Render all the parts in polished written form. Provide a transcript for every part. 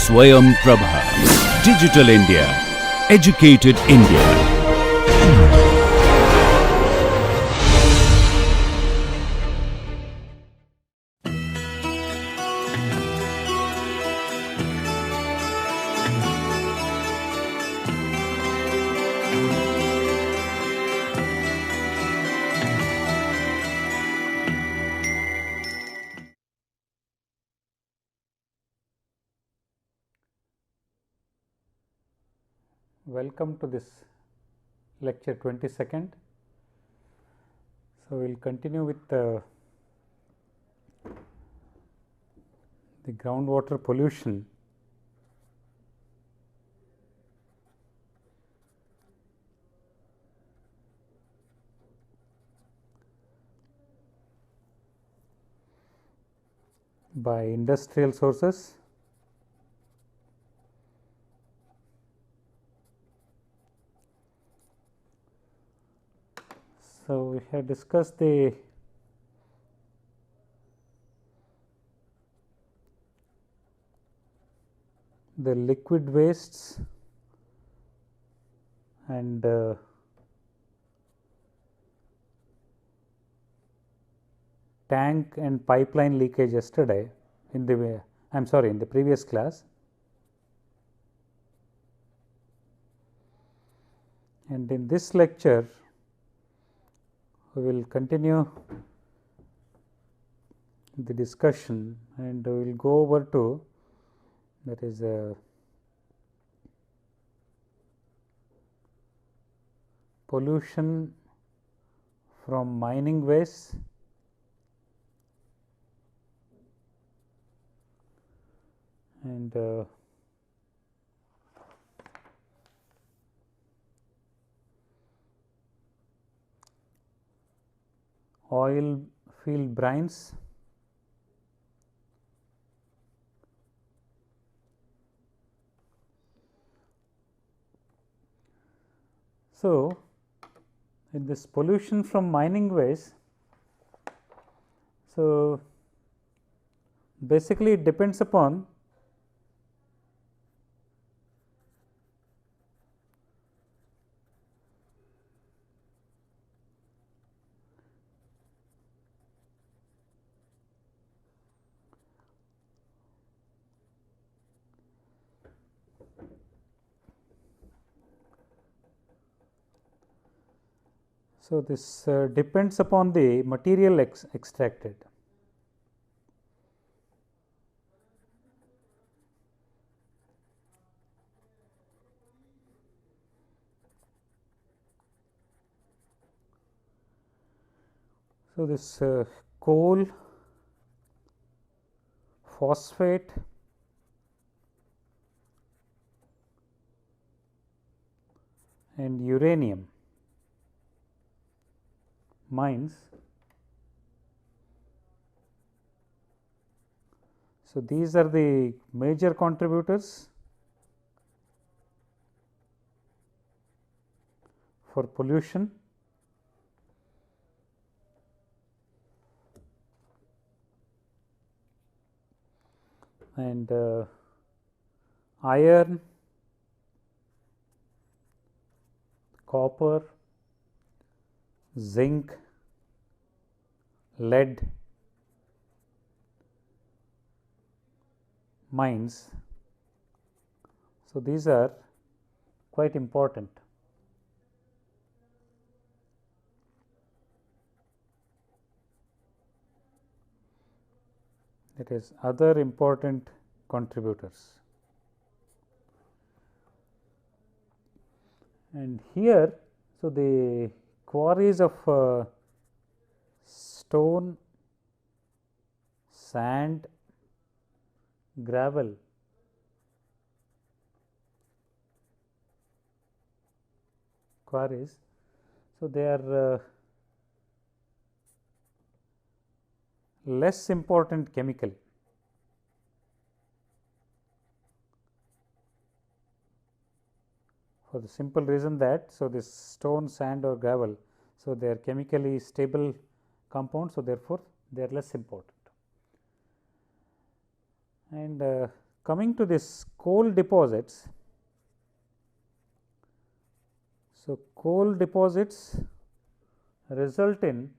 Swayam Prabha. Digital India. Educated India. Welcome to this lecture 22nd. So, we will continue with the groundwater pollution. By industrial sources. So, we have discussed the liquid wastes and tank and pipeline leakage yesterday in the in the previous class, and in this lecture we will continue the discussion and we will go over to, that is pollution from mining waste and oil field brines. So, in this pollution from mining waste, so basically it depends upon this depends upon the material extracted. So, this coal, phosphate, and uranium mines. So, these are the major contributors for pollution. And iron, copper, zinc, lead mines. So, these are quite important. That is other important contributors. And here, so the quarries of stone, sand, gravel quarries, so they are less important chemically. For the simple reason that, so this stone, sand or gravel, so they are chemically stable compounds, so therefore they are less important. And coming to this coal deposits. So, coal deposits result in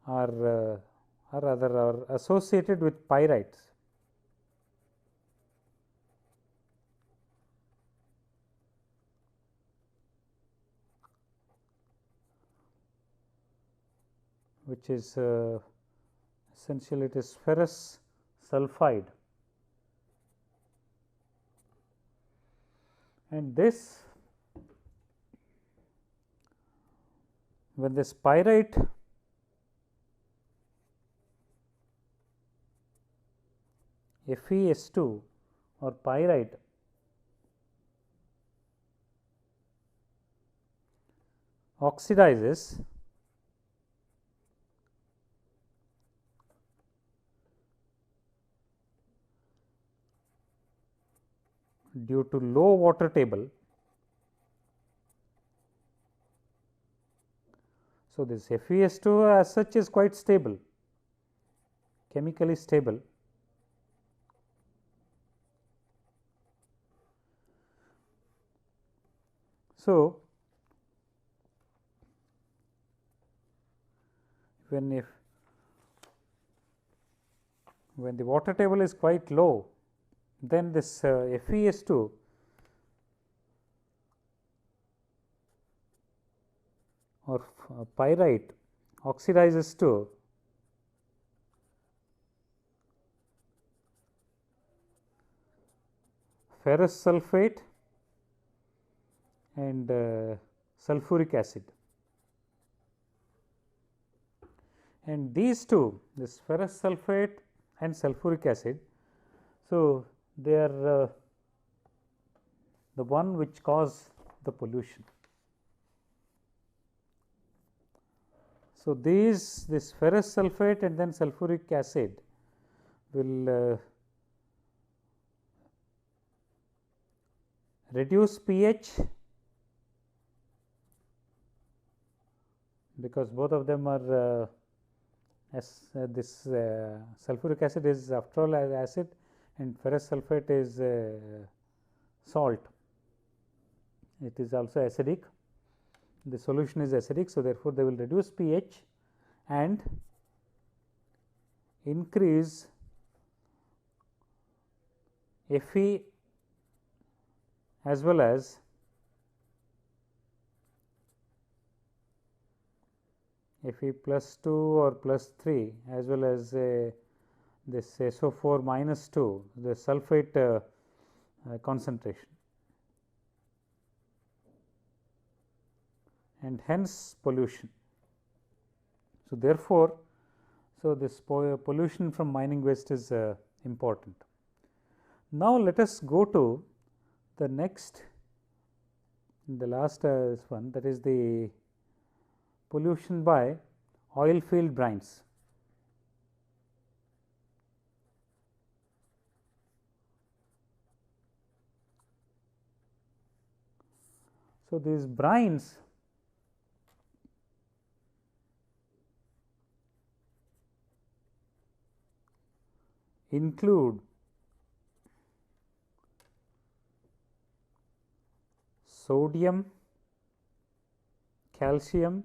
are associated with pyrites. Which is essentially it is ferrous sulfide, and this when this pyrite FeS2 or pyrite oxidizes due to low water table. So, this FeS2 as such is quite stable, chemically stable. So, when the water table is quite low, then this FeS2 or pyrite oxidizes to ferrous sulfate and sulfuric acid, and these two, this ferrous sulfate and sulfuric acid. So, they are the one which cause the pollution. So, this ferrous sulfate and then sulfuric acid will reduce pH, because both of them are this sulfuric acid is after all as acid and ferrous sulfate is salt. It is also acidic. The solution is acidic. So, therefore, they will reduce pH and increase Fe as well as Fe plus 2 or plus 3 as well as this SO4 minus 2, the sulfate concentration, and hence pollution. So, therefore, this pollution from mining waste is important. Now, let us go to the next, the last one, that is the pollution by oil field brines. So, these brines include sodium, calcium,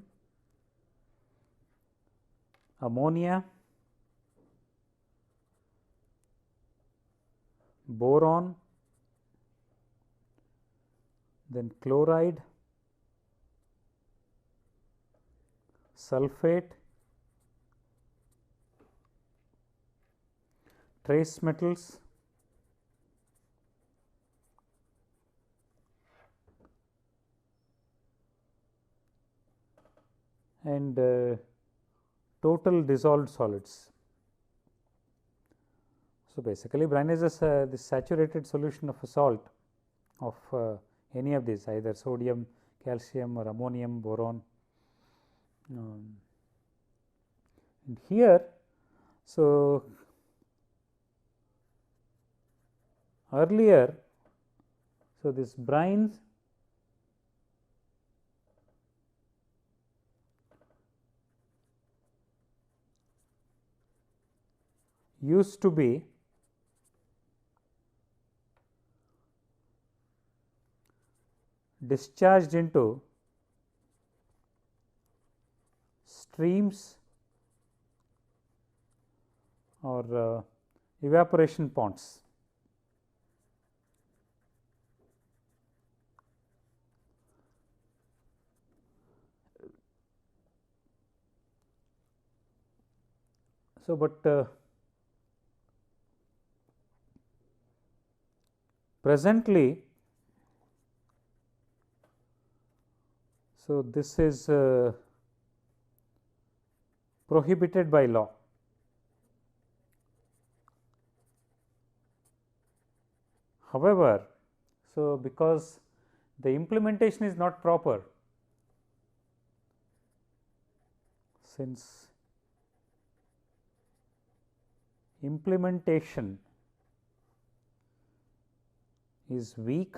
ammonia, boron, then chloride, sulfate, trace metals, and total dissolved solids. So, basically brine is the saturated solution of a salt of any of these, either sodium, calcium or ammonium, boron. And here, so earlier, so this brines used to be discharged into streams or evaporation ponds. So, but presently, so this is prohibited by law. However, so because the implementation is not proper, since implementation is weak,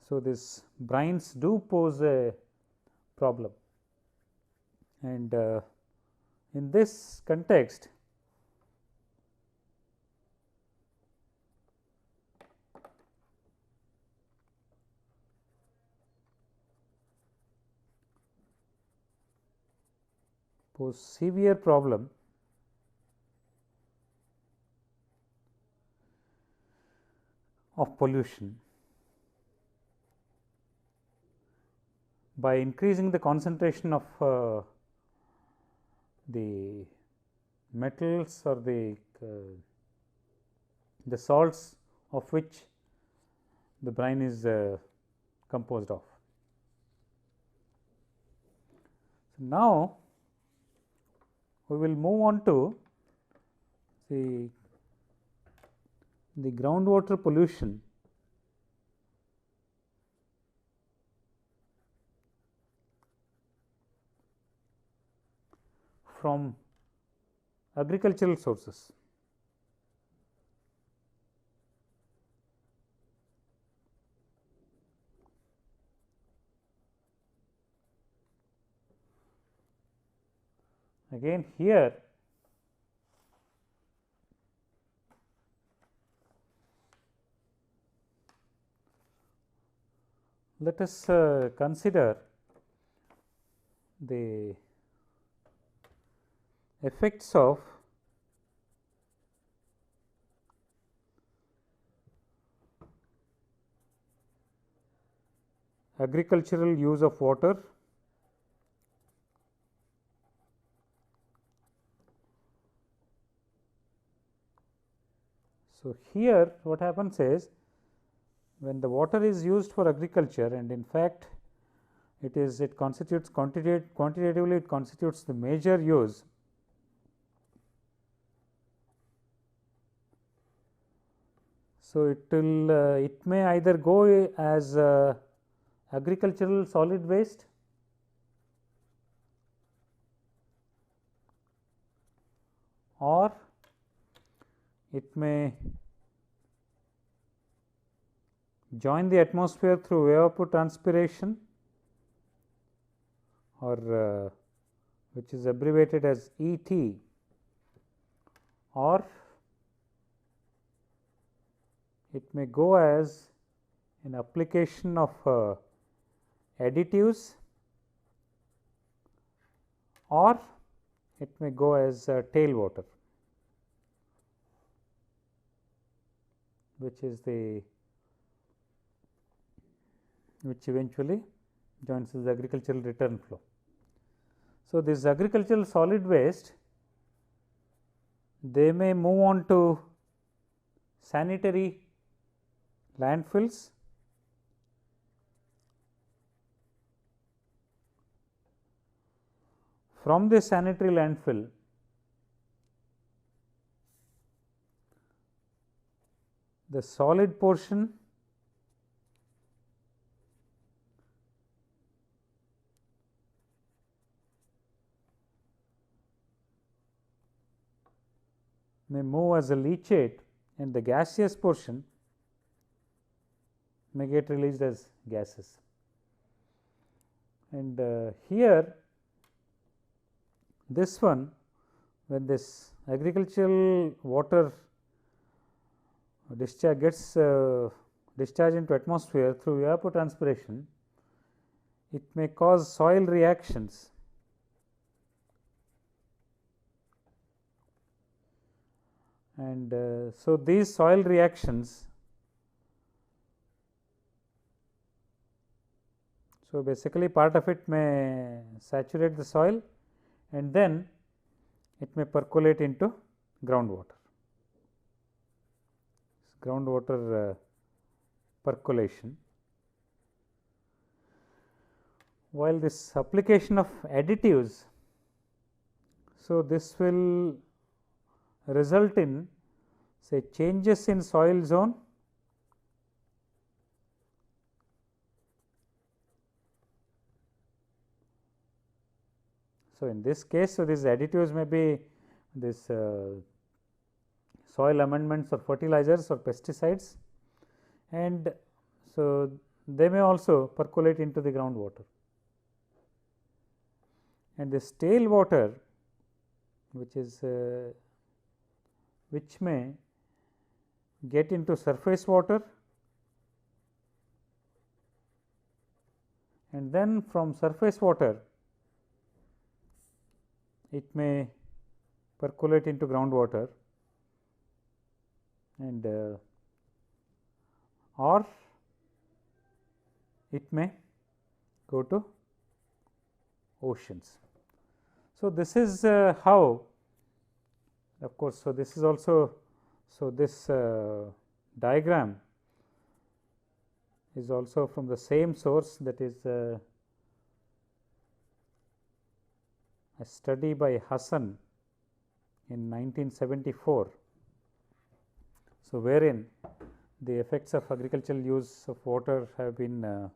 so these brines do pose a problem, and in this context pose severe problem of pollution by increasing the concentration of the metals or the salts of which the brine is composed of. So, now we will move on to the groundwater pollution from agricultural sources. Again here let us consider the effects of agricultural use of water So, here what happens is when the water is used for agriculture, and in fact it constitutes quantitatively it constitutes the major use. So, it may either go as agricultural solid waste or it may join the atmosphere through evapotranspiration or which is abbreviated as ET, or it may go as an application of additives, or it may go as tailwater, which eventually joins the agricultural return flow. So, this agricultural solid waste, they may move on to sanitary landfills, from this sanitary landfill the solid portion may move as a leachate and the gaseous portion may get released as gases. And here this one, when this agricultural water discharge gets discharged into atmosphere through evapotranspiration, it may cause soil reactions. And so, these soil reactions, so basically part of it may saturate the soil and then it may percolate into groundwater. Groundwater percolation. While this application of additives, so this will result in say changes in soil zone, so in this case, so these additives may be this soil amendments or fertilizers or pesticides, and so they may also percolate into the groundwater. And the stale water, which is which may get into surface water, and then from surface water it may percolate into groundwater, and or it may go to oceans. So, this is how, of course, so this is also, so this diagram is also from the same source, that is a study by Hassan in 1974. So, wherein the effects of agricultural use of water have been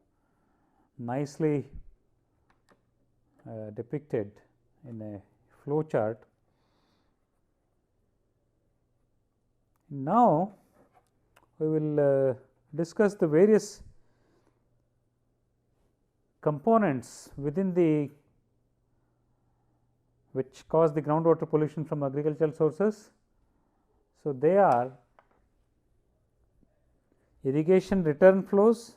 nicely depicted in a flow chart. Now, we will discuss the various components within the which cause the groundwater pollution from agricultural sources. So, they are irrigation return flows,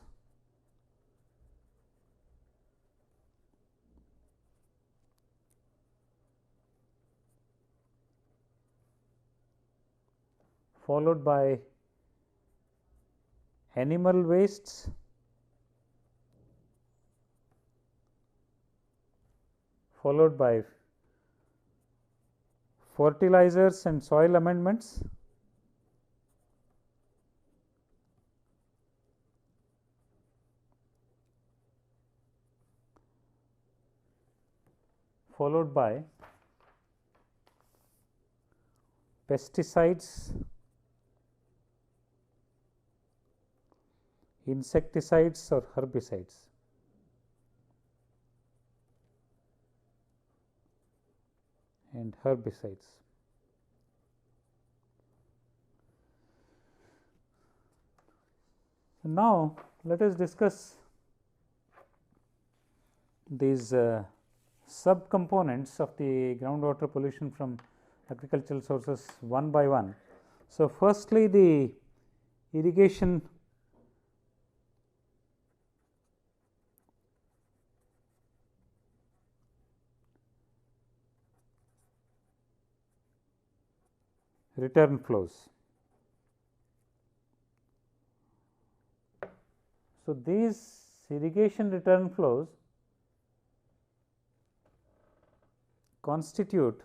followed by animal wastes, followed by fertilizers and soil amendments, followed by pesticides, insecticides or herbicides. And herbicides. Now, let us discuss these subcomponents of the groundwater pollution from agricultural sources one by one. So, firstly, the irrigation return flows. So, these irrigation return flows constitute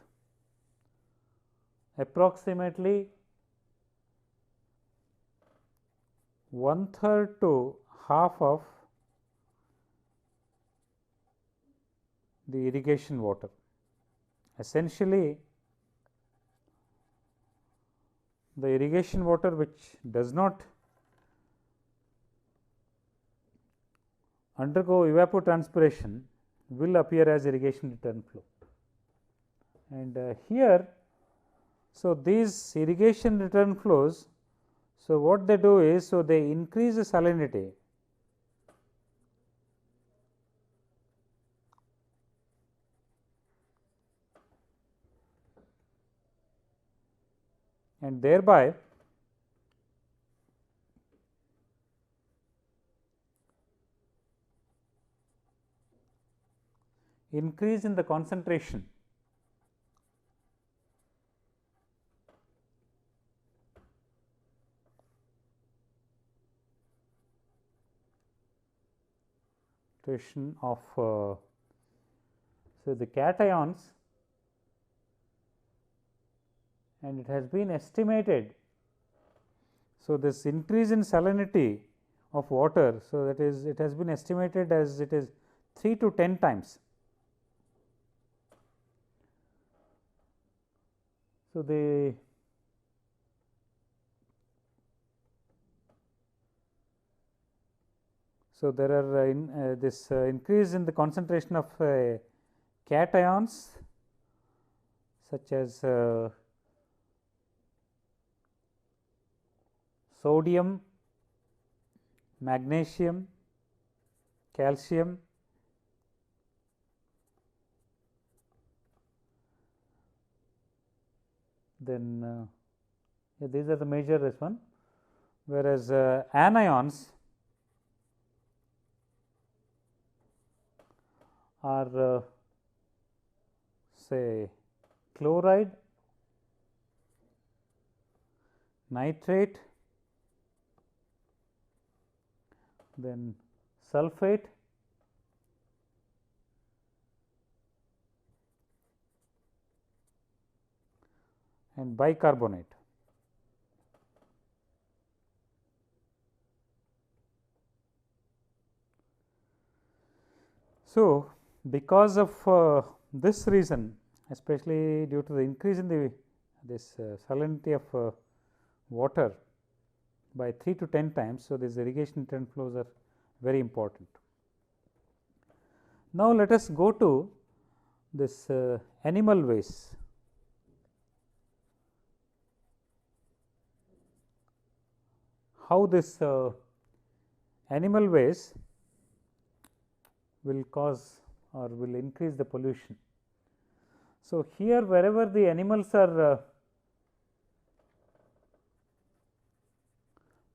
approximately 1/3 to half of the irrigation water. Essentially, the irrigation water which does not undergo evapotranspiration will appear as irrigation return flow. And here, so these irrigation return flows, so what they do is, so they increase the salinity and thereby increase in the concentration of so the cations, and it has been estimated. So, this increase in salinity of water, so that is, it has been estimated as it is 3 to 10 times. So, there are this increase in the concentration of cations such as sodium, magnesium, calcium, then these are the major one, whereas anions are say chloride, nitrate, then sulphate, and bicarbonate. So, because of this reason, especially due to the increase in the salinity of water by 3 to 10 times. So, these irrigation trend flows are very important. Now, let us go to this animal waste. How this animal waste will cause or will increase the pollution. So, here wherever the animals are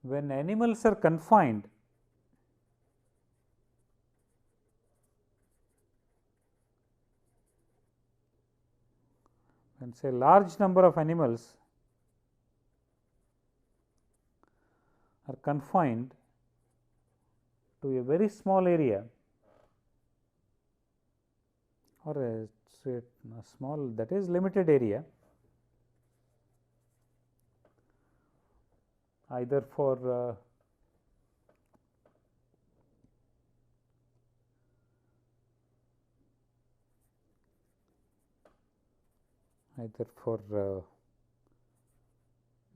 when animals are confined, when say large number of animals are confined to a very small area or a small, that is limited area, either for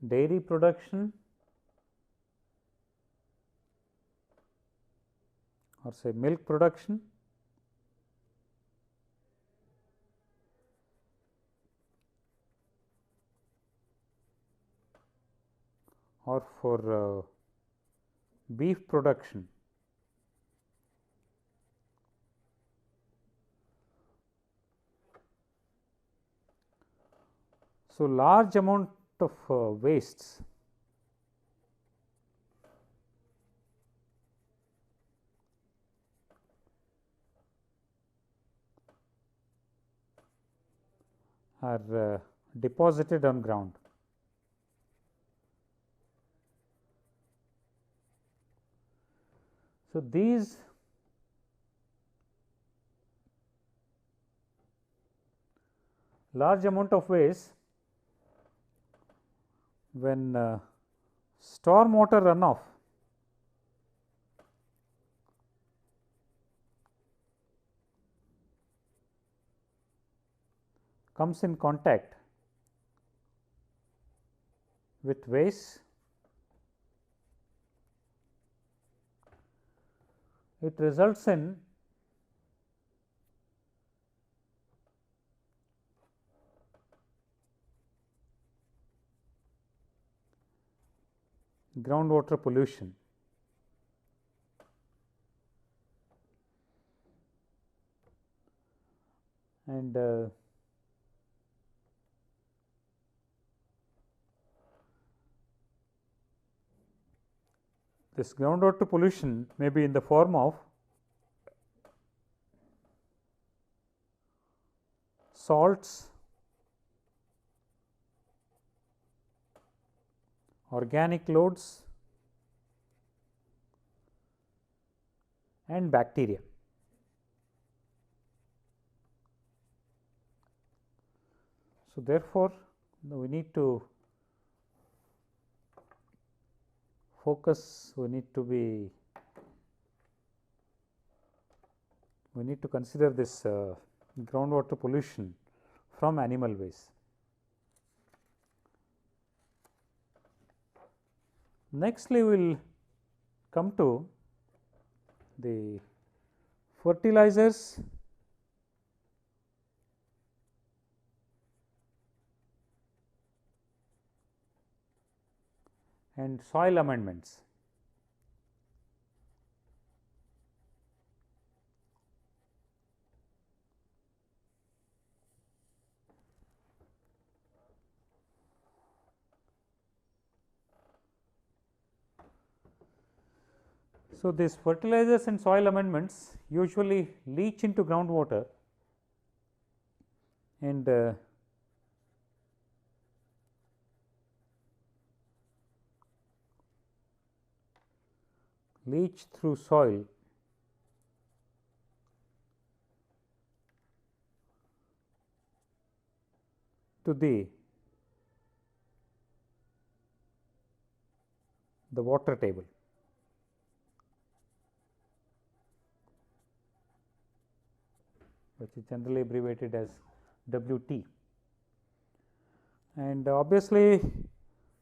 dairy production or say milk production, or for beef production. So, large amount of wastes are deposited on ground. So, these large amount of waste, when storm water runoff comes in contact with waste, it results in groundwater pollution. And this groundwater pollution may be in the form of salts, organic loads and bacteria. So, therefore, we need to focus, we need to consider this groundwater pollution from animal waste. Nextly, we will come to the fertilizers and soil amendments. So, these fertilizers and soil amendments usually leach into groundwater and leach through soil to the water table. Which is generally abbreviated as WT. And obviously,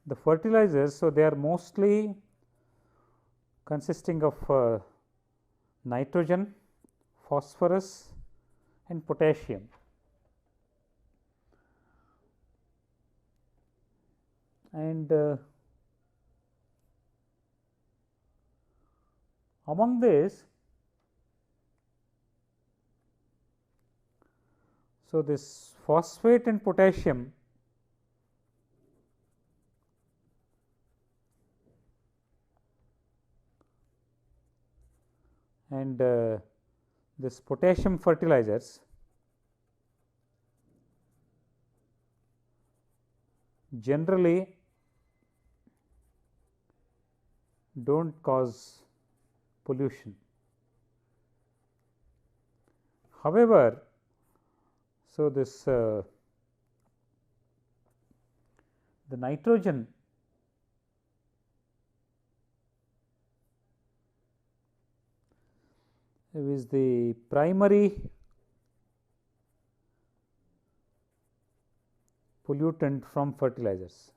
the fertilizers, so they are mostly consisting of nitrogen, phosphorus and potassium. And among this, so this phosphate and potassium and this potassium fertilizers generally do not cause pollution. However, so this the nitrogen is the primary pollutant from fertilizers.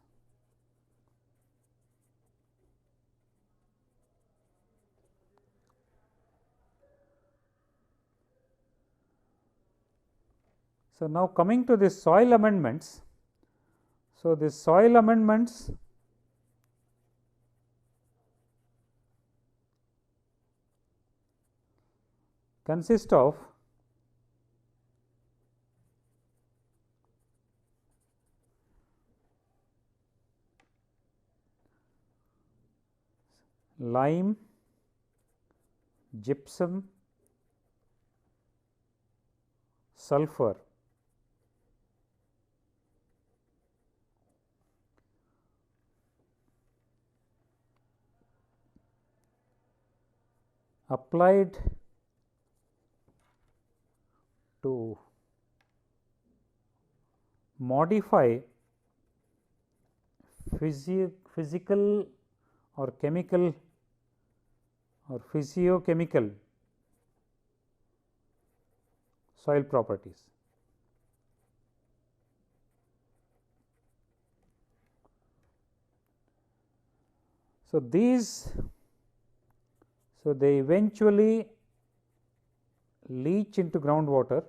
So, now coming to the soil amendments. So, the soil amendments consist of lime, gypsum, sulfur, applied to modify physical or chemical or physiochemical soil properties. So, they eventually leach into groundwater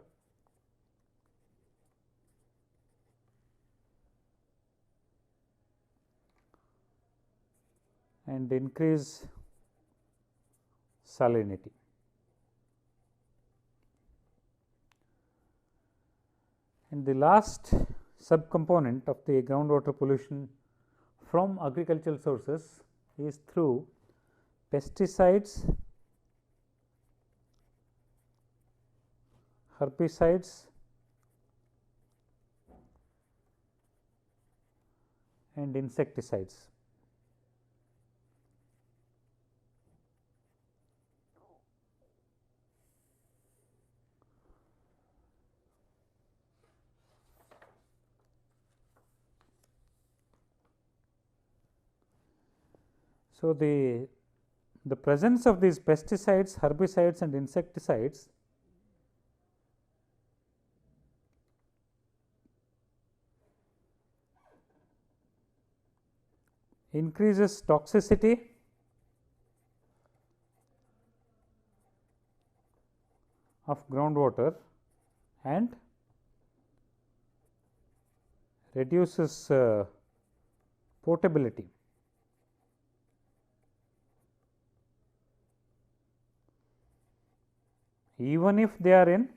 and increase salinity. And the last subcomponent of the groundwater pollution from agricultural sources is through pesticides, herbicides and insecticides. So, the presence of these pesticides, herbicides and insecticides increases toxicity of groundwater and reduces potability. Even if they are in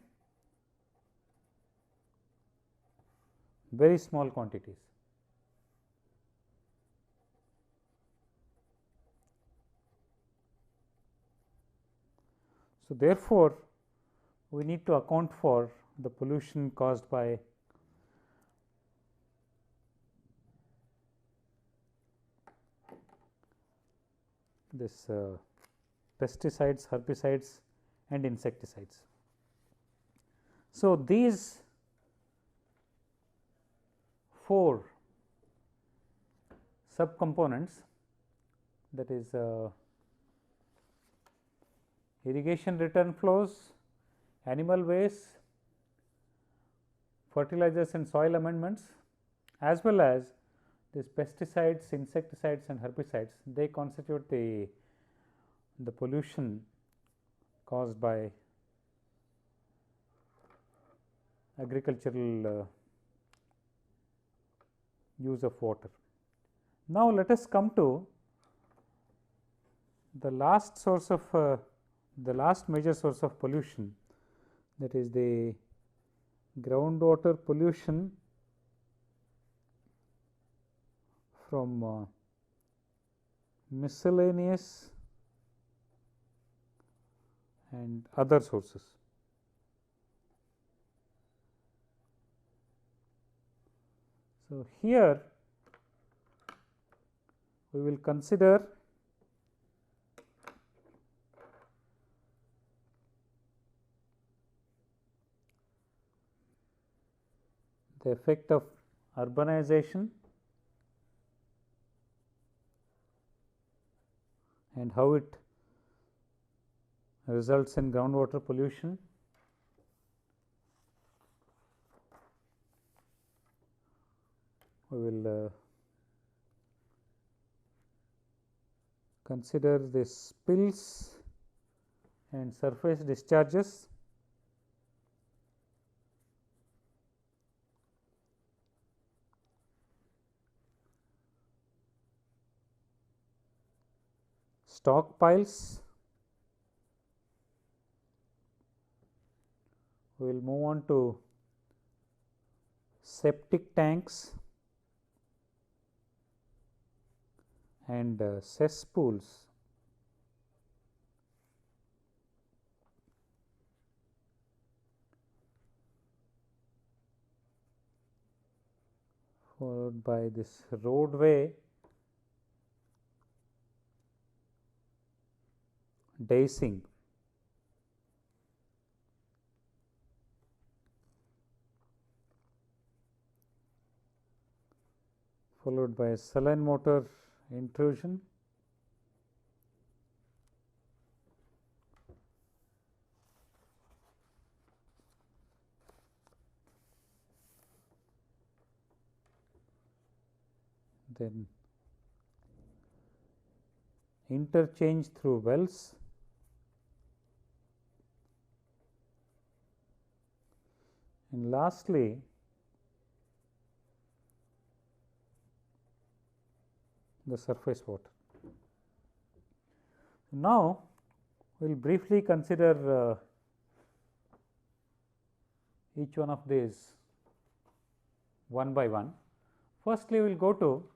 very small quantities. So, therefore, we need to account for the pollution caused by this pesticides, herbicides and insecticides. So, these 4 subcomponents, that is irrigation return flows, animal waste, fertilizers and soil amendments, as well as these pesticides, insecticides and herbicides, they constitute the pollution caused by agricultural use of water. Now, let us come to the last source of the last major source of pollution, that is the groundwater pollution from miscellaneous and other sources. So, here we will consider the effect of urbanization and how it results in groundwater pollution. We will consider the spills and surface discharges, stockpiles. We will move on to septic tanks and cesspools. Followed by this roadway dicing. Followed by saline motor intrusion, then interchange through wells, and lastly the surface water. Now, we will briefly consider each one of these one by one. Firstly, we will go to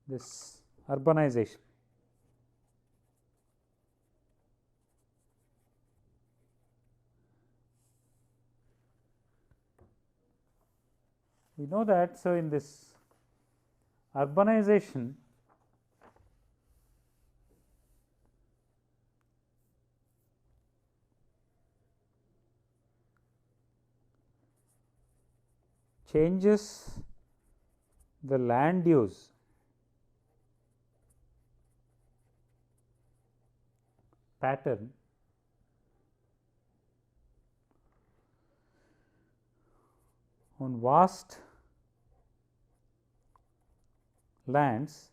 this urbanization. We know that. So, in this urbanization, changes the land use pattern on vast lands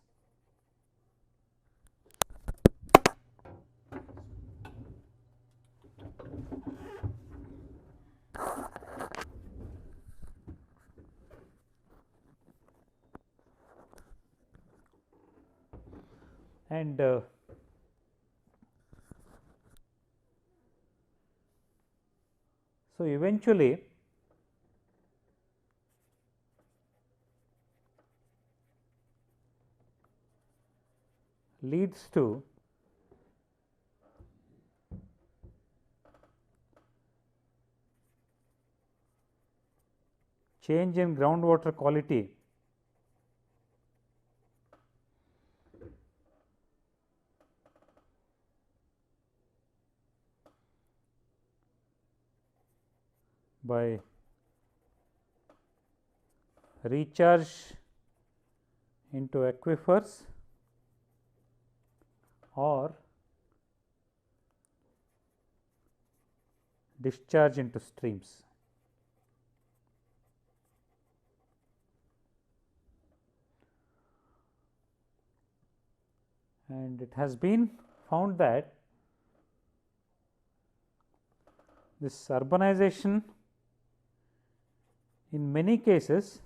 and so eventually leads to change in groundwater quality by recharge into aquifers or discharge into streams. And it has been found that this urbanization in many cases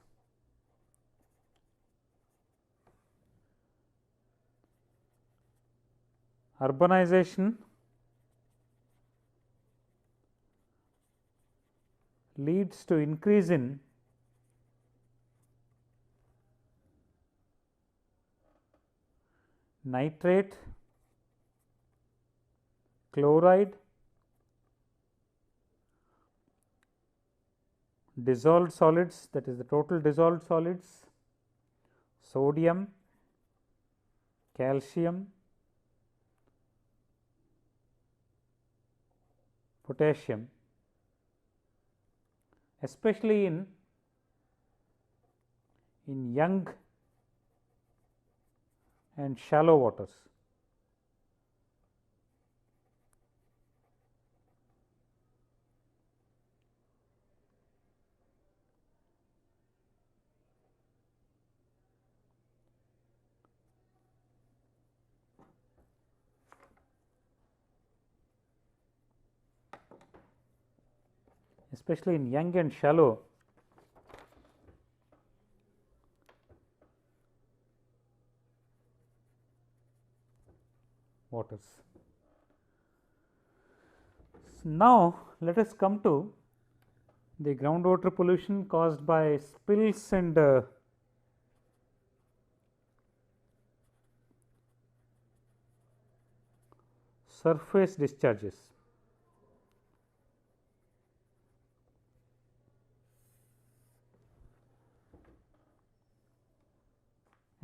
leads to increase in nitrate, chloride, dissolved solids, that is the total dissolved solids, sodium, calcium, potassium, especially in young and shallow waters. Especially in young and shallow waters. So, now let us come to the groundwater pollution caused by spills and surface discharges.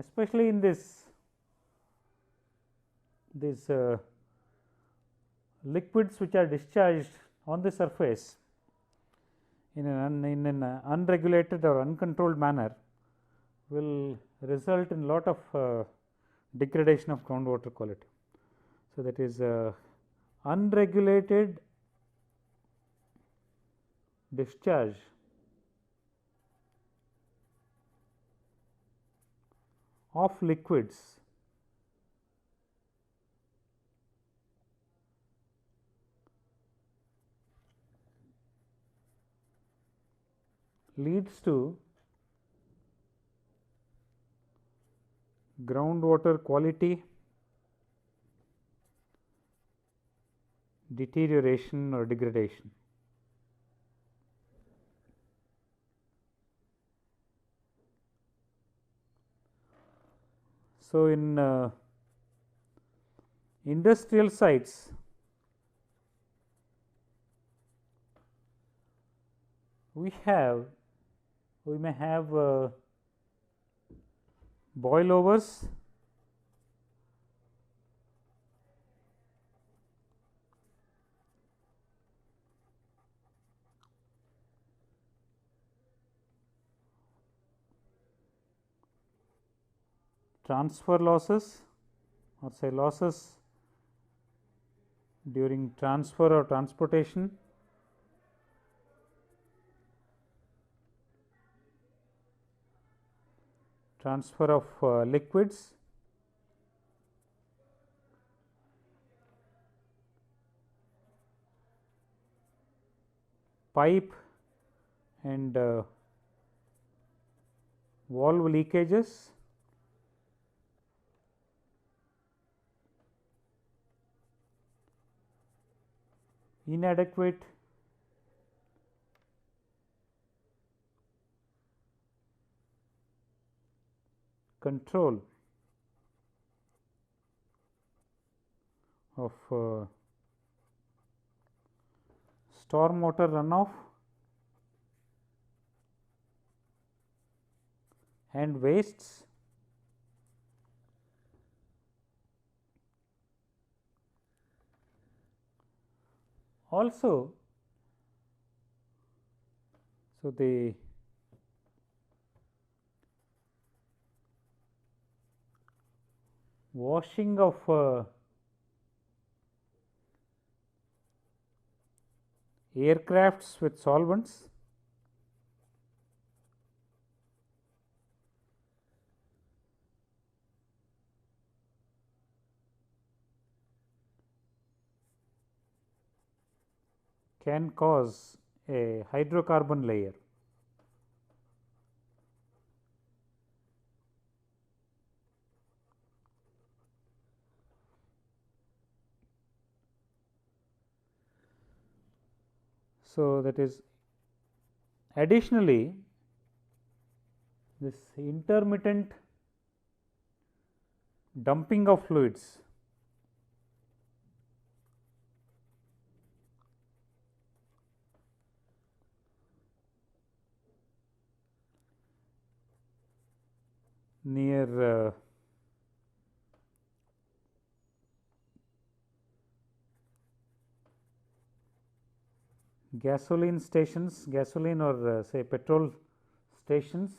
Especially in these liquids which are discharged on the surface in an unregulated or uncontrolled manner will result in lot of degradation of groundwater quality. So, that is unregulated discharge of liquids leads to groundwater quality deterioration or degradation. So, in industrial sites, we have we may have boilovers, transfer losses or say losses during transfer or transportation, transfer of liquids, pipe and valve leakages, inadequate control of stormwater runoff and wastes, also so the washing of aircrafts with solvents, can cause a hydrocarbon layer. So, that is additionally this intermittent dumping of fluids near gasoline stations, gasoline or say petrol stations,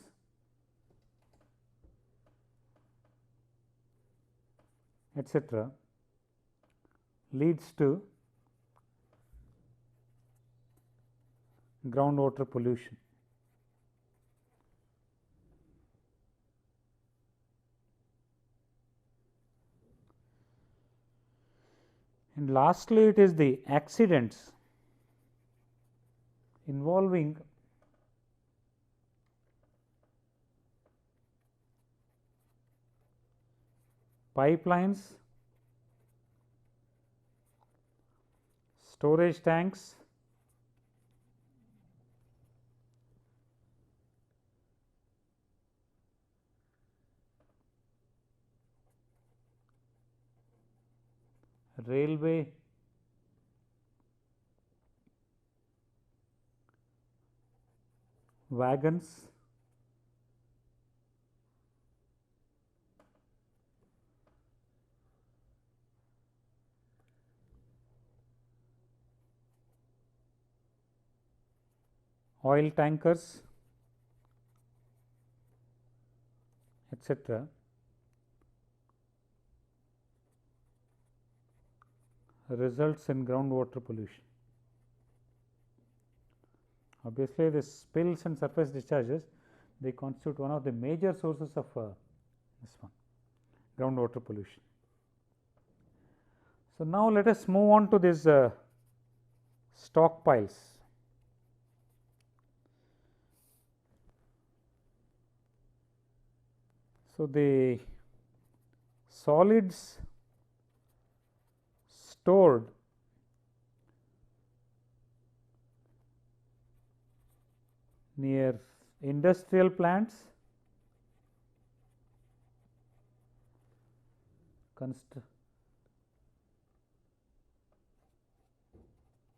etc., leads to groundwater pollution. And lastly, it is the accidents involving pipelines, storage tanks, railway wagons, oil tankers, etc., results in groundwater pollution. Obviously, this spills and surface discharges, they constitute one of the major sources of this one, groundwater pollution. So, now let us move on to this stockpiles. So, the solids stored near industrial plants,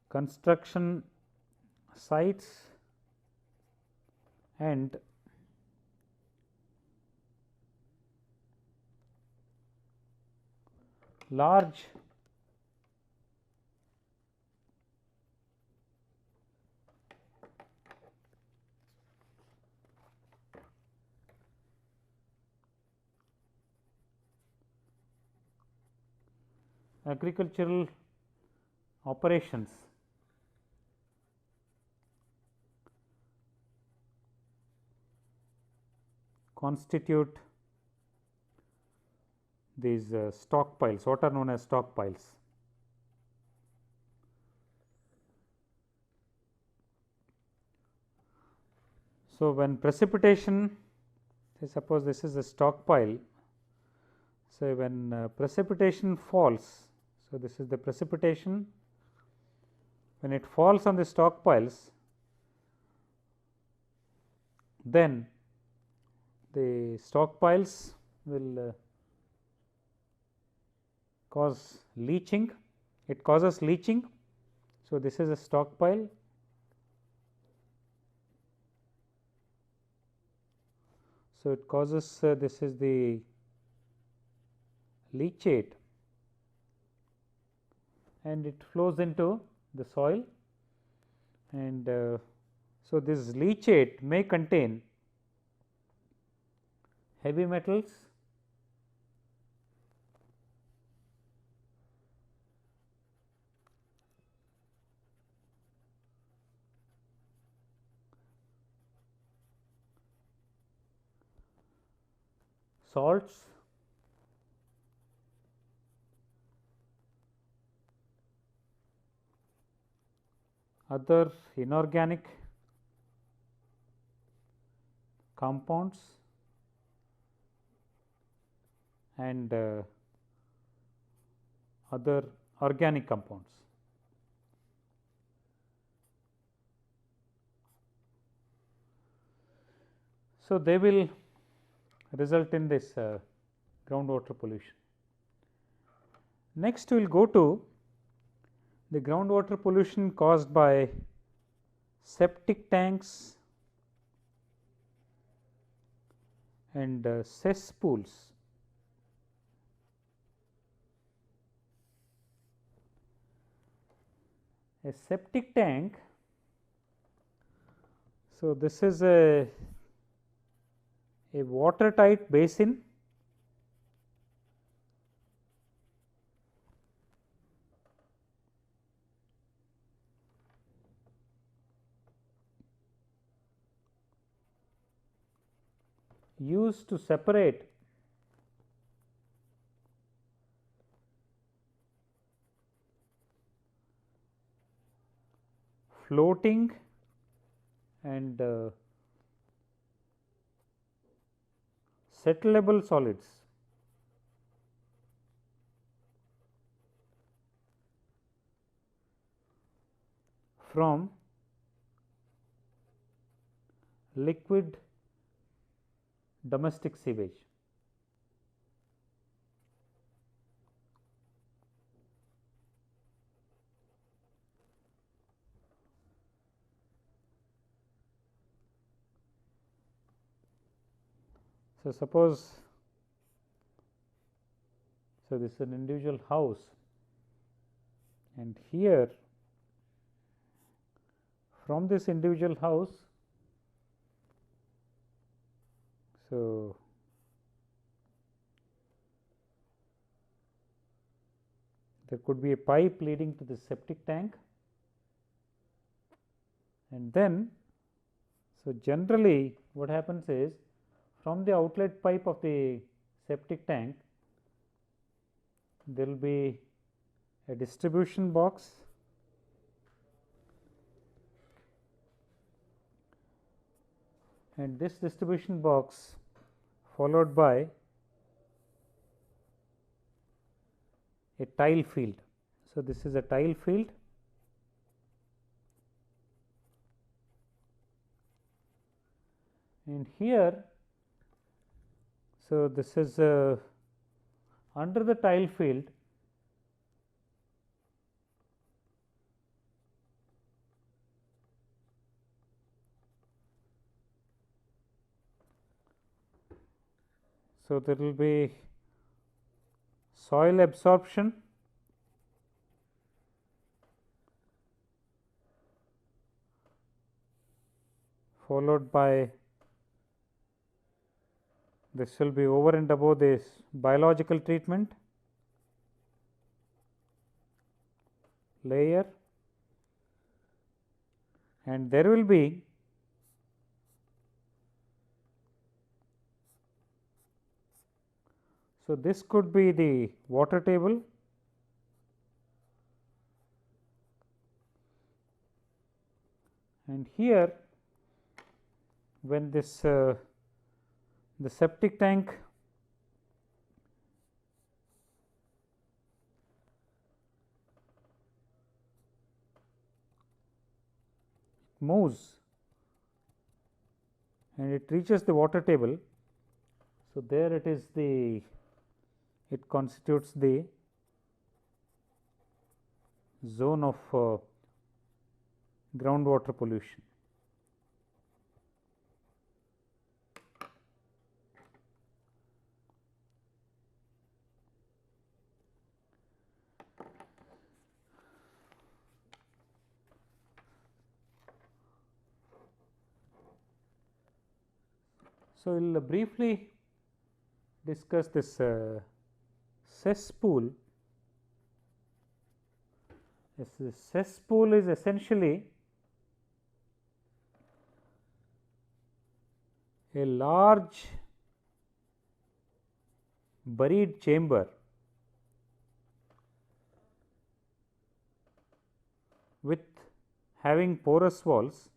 construction sites, and large agricultural operations constitute these stockpiles, what are known as stockpiles. So, when precipitation, say suppose this is a stockpile, so when precipitation falls, so this is the precipitation, when it falls on the stockpiles, then the stockpiles will cause leaching, it causes leaching. So, this is a stockpile. So, it causes this is the leachate and it flows into the soil, and so this leachate may contain heavy metals, salts, other inorganic compounds, and other organic compounds. So, they will result in this groundwater pollution. Next, we will go to the groundwater pollution caused by septic tanks and cesspools. A septic tank, so this is a watertight basin used to separate floating and settlable solids from liquid domestic sewage. So, suppose, so this is an individual house, and here from this individual house, so there could be a pipe leading to the septic tank, and then, so generally what happens is, from the outlet pipe of the septic tank, there will be a distribution box, and this distribution box followed by a tile field. So, this is a tile field, and here, so this is under the tile field, So, there will be soil absorption, followed by this will be over and above this biological treatment layer, and there will be so this could be the water table, and here when this the septic tank moves and it reaches the water table. So, there it is it constitutes the zone of groundwater pollution. So, we will briefly discuss this cesspool. This cesspool is essentially a large buried chamber with having porous walls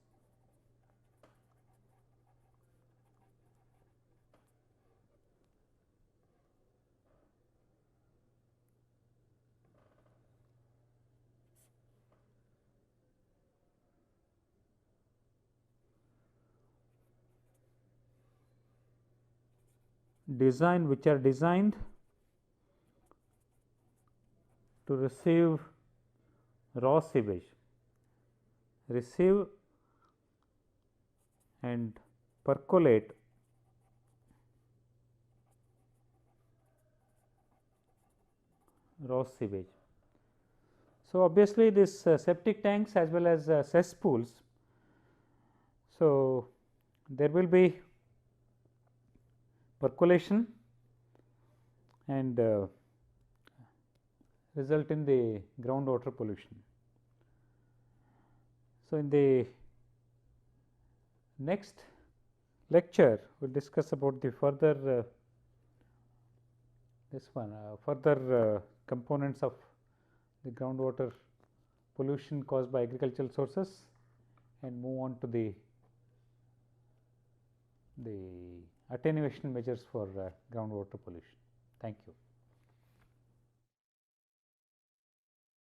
which are designed to receive raw sewage, receive and percolate raw sewage. So, obviously, this septic tanks as well as cesspools. So, there will be percolation and result in the groundwater pollution. So, in the next lecture we will discuss about the further further components of the groundwater pollution caused by agricultural sources and move on to the attenuation measures for groundwater pollution. Thank you.